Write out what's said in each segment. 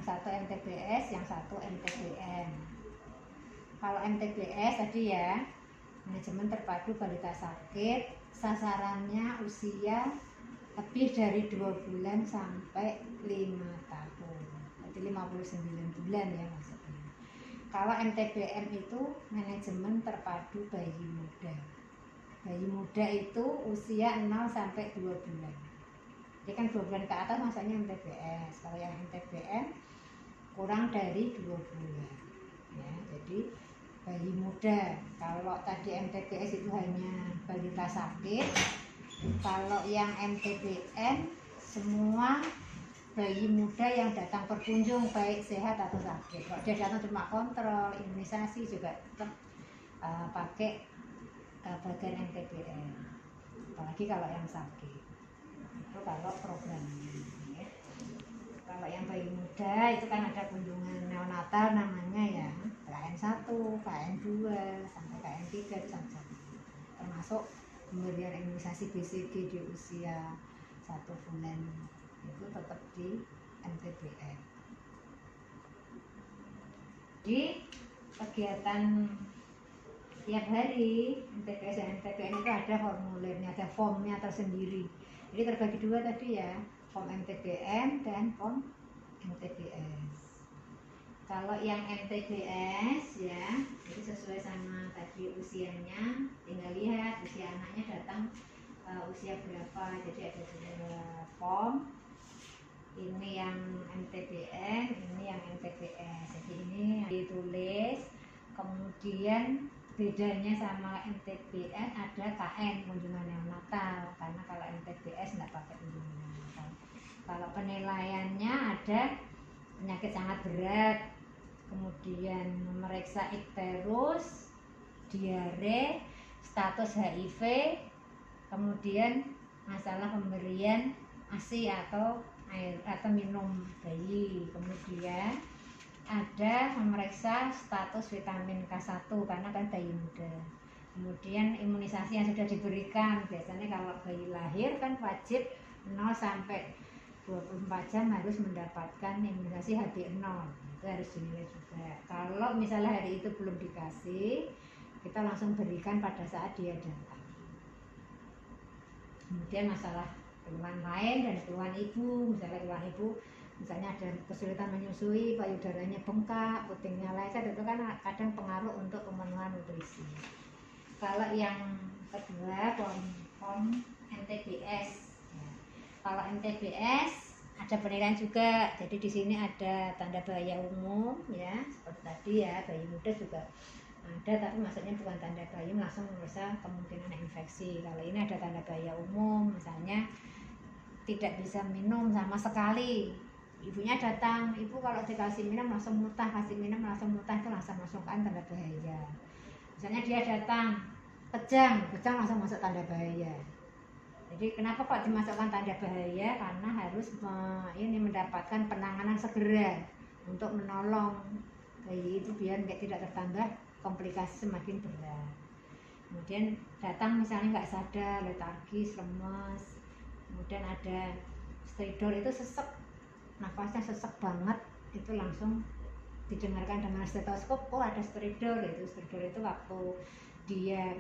satu MTBS, yang satu MTBM. Kalau MTBS tadi ya, manajemen terpadu balita sakit, sasarannya usia lebih dari 2 bulan sampai 5 tahun, berarti 59 bulan ya maksudnya. Kalau MTBM itu manajemen terpadu bayi muda. Bayi muda itu usia 0 sampai 2 bulan. Jadi kan 2 bulan ke atas masanya MTBS. Kalau yang MTBM kurang dari 2 bulan. Ya, jadi bayi muda. Kalau tadi MTBS itu hanya balita sakit. Kalau yang MTBM semua bayi muda yang datang berkunjung baik sehat atau sakit. Kalau dia datang cuma kontrol, imunisasi juga tetap pakai bagian MTBM. Apalagi kalau yang sakit. Itu kalau programnya. Ya. Kalau yang bayi muda itu kan ada kunjungan neonatal namanya ya, KN1, KN2 sampai KN3 itu sama-sama. Termasuk pemberian imunisasi BCG di usia 1 bulan itu tetap di MTBM. Di kegiatan tiap hari MTBS dan MTBM itu ada formulirnya, ada formnya tersendiri. Jadi terbagi dua tadi ya, form MTBM dan form MTBS. Kalau yang MTBS ya, jadi sesuai sama tadi usianya, tinggal lihat usia anaknya datang usia berapa. Jadi ada dua form. Ini yang MTBM, ini yang MTBS. Jadi ini ditulis, kemudian bedanya sama MTBS ada KN, kunjungan neonatal, karena kalau MTBS nggak pakai kunjungan neonatal. Kalau penilaiannya ada penyakit sangat berat, kemudian memeriksa ikterus, diare, status HIV, kemudian masalah pemberian ASI atau air atau minum bayi, kemudian ada memeriksa status vitamin K1 karena kan bayi muda, kemudian imunisasi yang sudah diberikan. Biasanya kalau bayi lahir kan wajib 0 sampai 24 jam harus mendapatkan imunisasi HB0, itu harus dinilai juga. Kalau misalnya hari itu belum dikasih, kita langsung berikan pada saat dia datang. Kemudian masalah keluhan lain dan keluhan ibu, misalnya keluhan ibu misalnya ada kesulitan menyusui, payudaranya bengkak, putingnya lecet, itu kan kadang pengaruh untuk pemenuhan nutrisi. Kalau yang kedua form MTBS ya. Kalau MTBS ada penilaian juga, jadi di sini ada tanda bahaya umum ya, seperti tadi ya, bayi muda juga ada, tapi maksudnya bukan tanda bahaya langsung merasa kemungkinan infeksi. Kalau ini ada tanda bahaya umum, misalnya tidak bisa minum sama sekali, ibunya datang, ibu kalau dikasih minum langsung muntah, kasih minum langsung muntah, itu langsung masukkan tanda bahaya. Misalnya dia datang kejang langsung masuk tanda bahaya. Jadi kenapa kok dimasukkan tanda bahaya? Karena harus ini mendapatkan penanganan segera untuk menolong bayi itu biar tidak tertambah komplikasi semakin berat. Kemudian datang misalnya nggak sadar, letargis, lemes, kemudian ada stridor, itu sesek, nafasnya sesek banget, itu langsung didengarkan dengan stetoskop, oh ada stridor. Stridor itu waktu dia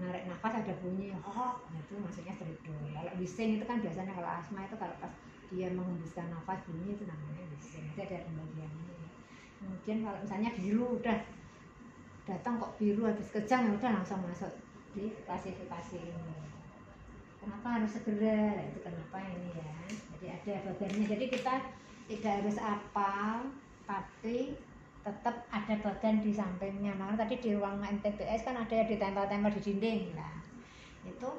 narik nafas ada bunyi hok, itu maksudnya stridor. Kalau bising itu kan biasanya kalau asma itu kalau pas dia menghembuskan nafas bunyi itu namanya bising, itu ada pembagiannya. Kemudian kalau misalnya biru, udah datang kok biru habis kejang, ya udah langsung masuk di klasifikasi ini. Kenapa harus segera? Itu kenapa ini ya. Jadi ada bagiannya. Jadi kita tidak harus apal, tapi tetap ada bagian di sampingnya. Nah tadi di ruang MTBS kan ada ditempel-tempel di dinding. Nah itu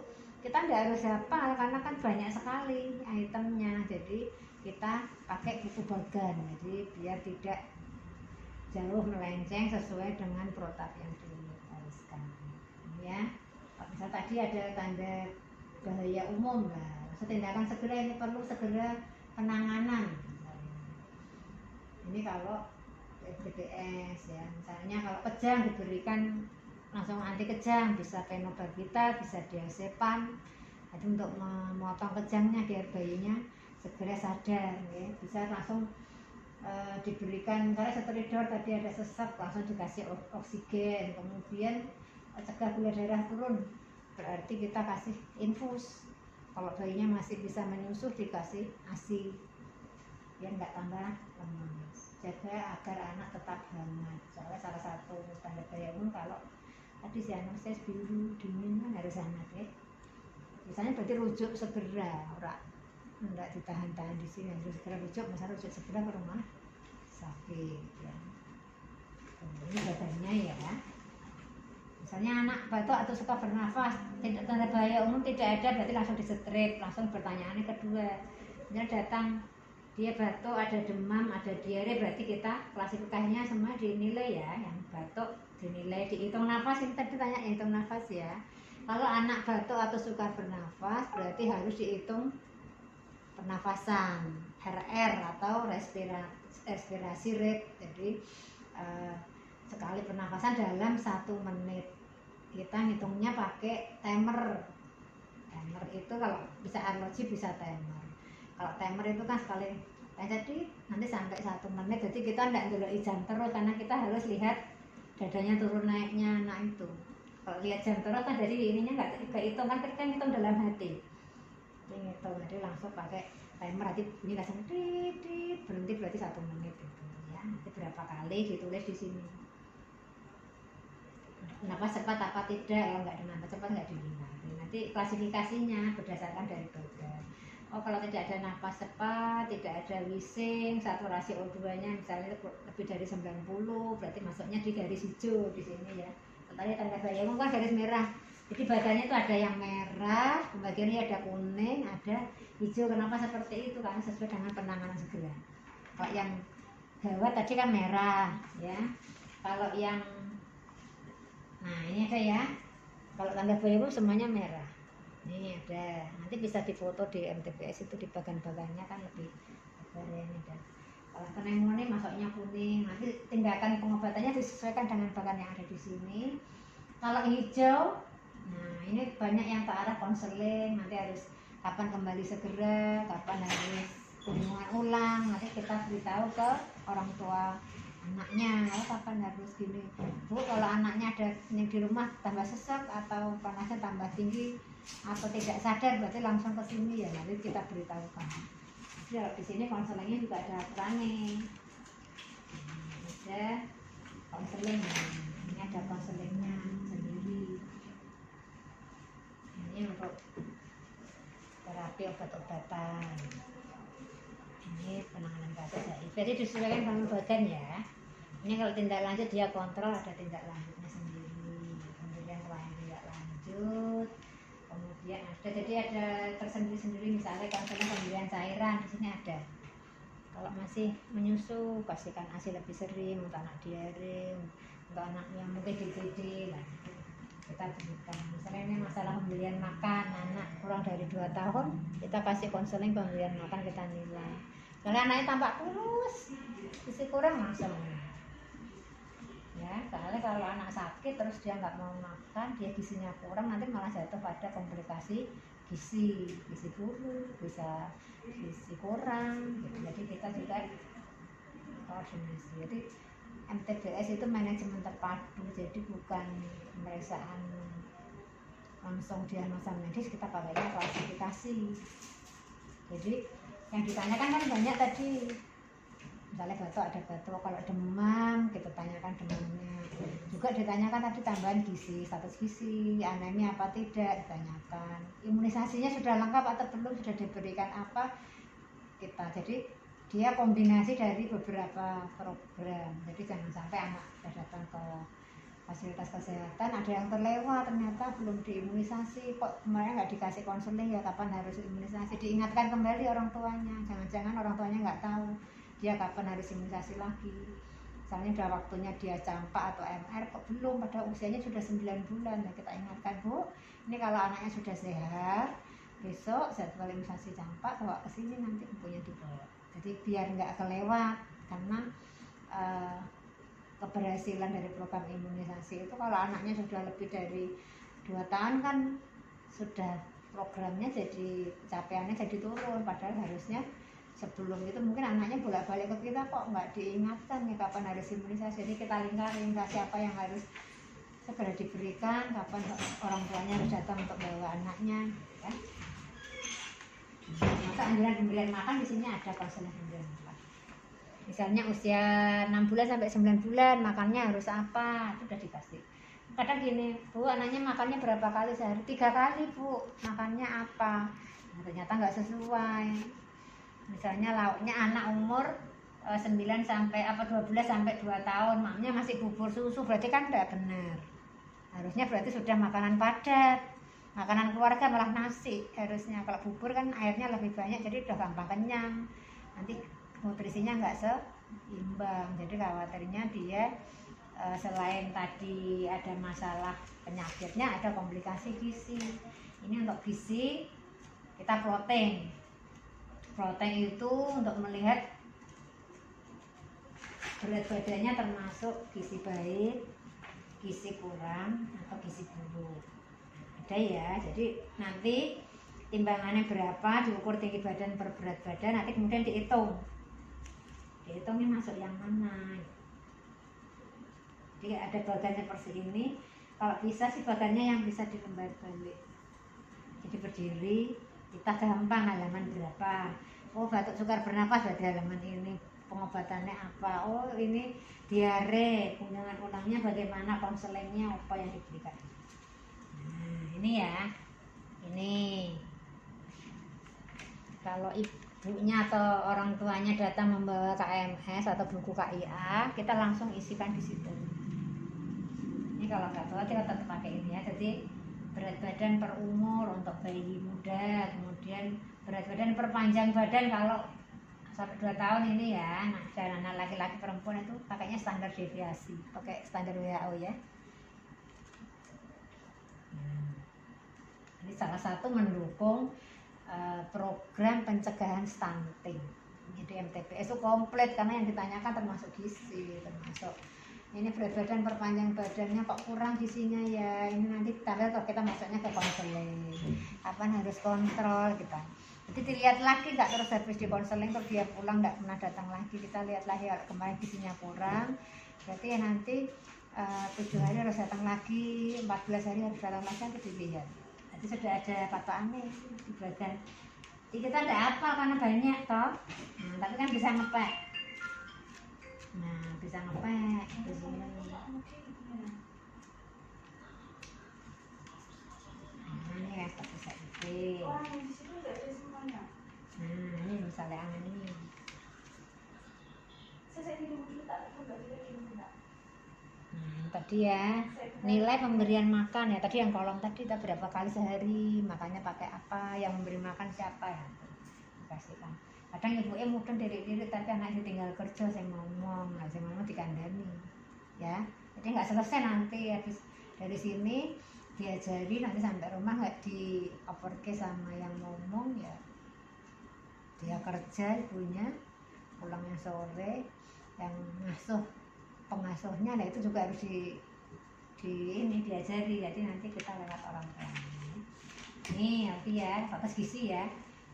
kita tidak harus hafal karena kan banyak sekali itemnya. Jadi kita pakai buku bagan. Jadi biar tidak jauh melenceng sesuai dengan protap yang diharuskan. Ya, misal tadi ada tanda bahaya umum lah, tindakan segera ini perlu segera penanganan. Ini kalau MTBS ya, misalnya kalau kejang diberikan langsung anti kejang, bisa penobarbita, bisa diazepam, itu untuk memotong kejangnya biar bayinya segera sadar ya. Bisa langsung diberikan, karena setoridor tadi ada sesak langsung dikasih oksigen, kemudian cegah gula darah turun, berarti kita kasih infus. Kalau bayinya masih bisa menyusu dikasih ASI biar nggak tambah lemas. Jaga agar anak tetap hangat, soalnya salah satu tanda bayi umum kalau tadi sianosis biru dingin kan harus hangat ya. Misalnya berarti rujuk segera, enggak ditahan-tahan di sini, harus segera rujuk, misalnya rujuk segera ke rumah sakit ya. Ini badannya ya. Misalnya anak batuk atau suka bernafas, tidak tanda bahaya umum tidak ada, berarti langsung distrip, langsung pertanyaannya kedua. Misalnya datang dia batuk, ada demam, ada diare, berarti kita klasifikasinya semua dinilai ya. Yang batuk dinilai, dihitung nafas, ini tadi tanya hitung nafas ya. Kalau anak batuk atau suka bernafas, berarti harus dihitung pernafasan RR atau respirasi rate. Jadi sekali pernafasan dalam 1 menit. Kita ngitungnya pakai timer. Timer itu kalau bisa alergi bisa timer. Kalau timer itu kan sekali, jadi nanti sampai 1 menit. Jadi kita tidak ndelok jam terus, karena kita harus lihat dadanya turun naiknya anak itu. Kalau lihat jam terus kan dari ininya nggak kehitung, kan kita ngitung dalam hati. Ngitung, jadi langsung pakai timer, nanti bunyi langsung tit berhenti, berarti 1 menit itu ya. Nanti berapa kali ditulis di sini. Nafas cepat apa tidak, kalau nggak ada nafas cepat nggak dilihat. Nanti klasifikasinya berdasarkan dari dokter. Oh, kalau tidak ada nafas cepat, tidak ada wheezing, saturasi O2-nya misalnya lebih dari 90, berarti masuknya di garis hijau di sini ya. Tadi tanda bahaya umum kan garis merah. Jadi badannya itu ada yang merah, bagiannya ada kuning, ada hijau. Kenapa seperti itu? Karena sesuai dengan penanganan segera. Kalau yang gawat tadi kan merah ya. Kalau yang ini ada ya. Kalau tanda bahaya umum semuanya merah. Ini ada. Nanti bisa difoto di MTBS itu di bagan-bagannya kan lebih ini ada. Kalau pneumonia masuknya kuning. Nanti tindakan pengobatannya disesuaikan dengan bagan yang ada di sini. Kalau hijau, nah ini banyak yang ke arah konseling. Nanti harus kapan kembali segera, kapan harus kunjungan ulang. Nanti kita beritahu ke orang tua anaknya, kapan harus gini. Bu, kalau anaknya ada yang di rumah tambah sesak atau panasnya tambah tinggi atau tidak sadar, berarti langsung ke sini ya. Nanti kita beritahukan. Jadi di sini konselingnya juga ada aturannya. Ada konseling. Ini ada konselingnya sendiri. Ini untuk terapi obat-obatan. Ini penanganan kasus HIV. Jadi disesuaikan dengan badan ya. Ini kalau tindak lanjut dia kontrol, ada tindak lanjutnya sendiri. Kemudian selain tindak lanjut, kemudian ada, jadi ada tersendiri-sendiri. Misalnya konseling pemberian cairan, di sini ada. Kalau masih menyusu, kasihkan ASI lebih sering. Untuk anak diare, untuk anak yang mungkin DBD, nah kita berikan. Misalnya ini masalah pemberian makan anak kurang dari 2 tahun, kita kasih konseling pemberian makan, kita nilai. Kalau anaknya tampak kurus, gizi kurang langsung ya. Soalnya kalau anak sakit terus dia nggak mau makan, dia gizinya kurang, nanti malah jatuh pada komplikasi gizi buruk, bisa gizi kurang gitu. Jadi kita juga koordinasi. Jadi MTBS itu manajemen terpadu, jadi bukan pemeriksaan langsung diagnosa medis, kita pakainya klasifikasi. Jadi yang ditanyakan kan banyak tadi, misalnya batuk ada batuk, kalau demam kita tanyakan demamnya, juga ditanyakan tadi tambahan gizi, status gizi, anemia apa tidak ditanyakan, imunisasinya sudah lengkap atau belum, sudah diberikan apa kita. Jadi dia kombinasi dari beberapa program. Jadi jangan sampai anak datang ke fasilitas kesehatan ada yang terlewat, ternyata belum diimunisasi, kok kemarin nggak dikasih konseling ya, kapan harus imunisasi, diingatkan kembali orang tuanya. Jangan-jangan orang tuanya nggak tahu dia kapan harus imunisasi lagi. Misalnya udah waktunya dia campak atau MR kok belum, pada usianya sudah 9 bulan. Nah, kita ingatkan, Bu, ini kalau anaknya sudah sehat, besok jadwal imunisasi campak bawa ke sini, nanti ibunya dibawa. Jadi biar nggak kelewat, karena keberhasilan dari program imunisasi itu kalau anaknya sudah lebih dari 2 tahun kan sudah programnya jadi capaiannya jadi turun, padahal harusnya sebelum itu mungkin anaknya bolak-balik ke kita kok nggak diingatkan nih kapan harus imunisasi. Jadi kita lingkarin siapa yang harus segera diberikan, kapan orang tuanya harus datang untuk bawa anaknya, ya. Maka anjuran pemberian makan di sini ada konselor pemberian makan. Misalnya usia 6 bulan sampai 9 bulan makannya harus apa, itu udah dikasih. Kadang gini, Bu, anaknya makannya berapa kali sehari? 3 kali, Bu. Makannya apa? Nah, ternyata nggak sesuai. Misalnya lauknya anak umur 9 sampai 12 sampai 2 tahun, maknya masih bubur susu, berarti kan tidak benar. Harusnya berarti sudah makanan padat, makanan keluarga malah nasi harusnya. Kalau bubur kan airnya lebih banyak, jadi udah gampang kenyang. Nanti nutrisinya nggak seimbang. Jadi khawatirnya dia selain tadi ada masalah penyakitnya, ada komplikasi gizi. Ini untuk gizi kita protein. Protein itu untuk melihat berat badannya termasuk gizi baik, gizi kurang, atau gizi buruk. Ada ya, jadi nanti timbangannya berapa, diukur tinggi badan per berat badan, nanti kemudian dihitungnya masuk yang mana. Jadi ada bagannya seperti ini, kalau bisa sih bagannya yang bisa dilembar balik. Jadi berdiri, kita gampang halaman berapa. Oh, batuk sukar bernapas berarti halaman ini. Pengobatannya apa? Oh, ini diare, kunjungan ulangnya bagaimana, konselingnya apa yang diberikan. Nah, ini ya. Ini. Kalau ibunya atau orang tuanya datang membawa KMS atau buku KIA, kita langsung isikan di situ. Ini kalau nggak bawa kita tetap pakai ini ya. Jadi berat badan per umur untuk bayi muda, kemudian berat badan per panjang badan kalau sampai 2 tahun ini ya. Nah, dan anak laki-laki perempuan itu pakainya standar deviasi, pakai standar WHO ya. Ini salah satu mendukung program pencegahan stunting. Jadi MTBS itu komplit karena yang ditanyakan termasuk gizi, termasuk ini berat badan perpanjang badannya kok kurang gizinya ya. Ini nanti kita masuknya ke konseling. Kapan harus kontrol kita. Jadi dilihat lagi nggak terus habis di konseling terus dia pulang nggak pernah datang lagi. Kita lihat lagi kalau kemarin gizinya kurang. Berarti ya nanti 7 hari harus datang lagi, 14 hari harus datang lagi, nanti dilihat. Jadi sudah ada patokannya di badan. Jadi kita tidak apa karena banyak toh. Nah, tapi kan bisa ngepek. Nah, bisa ngepek di sini. Nah, ini ya bisa ngepek. Nah, ini misalnya angan ini. Tadi ya nilai pemberian makan ya, tadi yang kolom tadi kita berapa kali sehari, makannya pakai apa, yang memberi makan siapa ya, kasihkan. Kadang ibunya mudeng diri-diri tapi anaknya tinggal kerja, saya ngomong dikandani ya. Jadi nggak selesai nanti habis dari sini diajari, nanti sampai rumah nggak di overcase sama yang ngomong ya. Dia kerja ibunya, pulangnya sore, yang pengasuhnya, nah itu juga harus diajari. Jadi nanti kita lewat orang tua. Ini nanti ya batas gizi ya,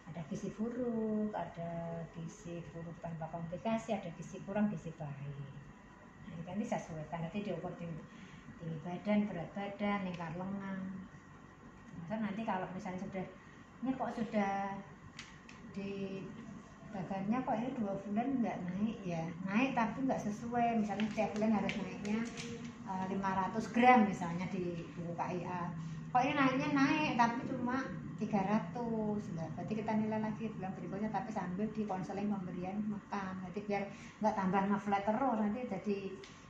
ada gizi buruk, ada gizi buruk tanpa komplikasi, ada gizi kurang, gizi baik. Nah ini nanti sesuaikan, nanti diukur tinggi badan, berat badan, lingkar lengan. Maka nanti kalau misalnya ini kok sudah di bagannya kok ini 2 bulan nggak naik ya, naik tapi nggak sesuai. Misalnya setiap bulan harus naiknya 500 gram misalnya di buku KIA, kok ini naiknya naik tapi cuma 300. Berarti kita nilai lagi bulan berikutnya, tapi sambil di konseling pemberian makan. Nanti biar nggak tambah ngeflat terus, nanti jadi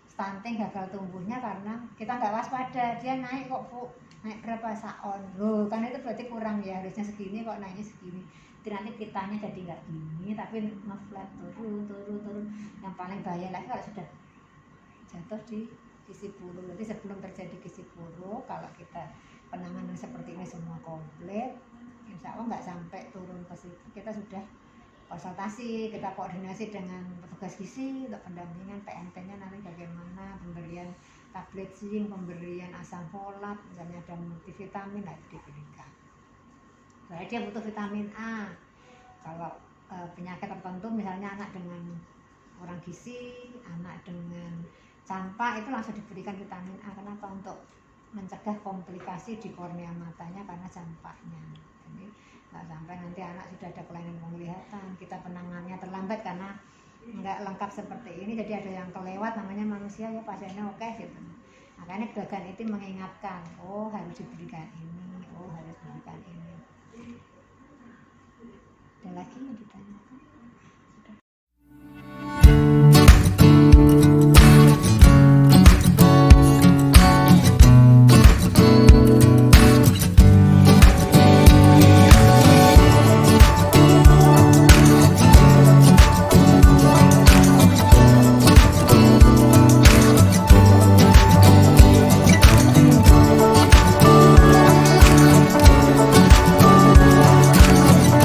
stunting, gagal tumbuhnya karena kita nggak waspada. Dia naik kok Bu, naik berapa saon loh, kan itu berarti kurang ya, harusnya segini kok naiknya segini. Nanti kitanya jadi nggak gini tapi ngeflat turun. Yang paling bahaya lagi kalau sudah jatuh di gizi buruk. Jadi sebelum terjadi gizi buruk, kalau kita penanganan seperti ini semua komplit, insya Allah nggak sampai turun ke situ. Kita sudah konsultasi, kita koordinasi dengan petugas gizi untuk pendampingan PMT-nya nanti bagaimana, pemberian tablet zinc, pemberian asam folat, misalnya ada multivitamin, nah itu diberikan. Soalnya dia butuh vitamin A. Kalau penyakit tertentu, misalnya anak dengan orang gizi, anak dengan campak, itu langsung diberikan vitamin A. Kenapa? Untuk mencegah komplikasi di kornea matanya karena campaknya. Jadi nggak sampai nanti anak sudah ada kelainan penglihatan, kita penanganannya terlambat karena nggak lengkap seperti ini, jadi ada yang kelewat, namanya manusia ya, pasiennya oke gitu. Makanya Bagan itu mengingatkan, oh harus diberikan ini, oh harus diberikan ini. Ada lagi yang ditanyakan?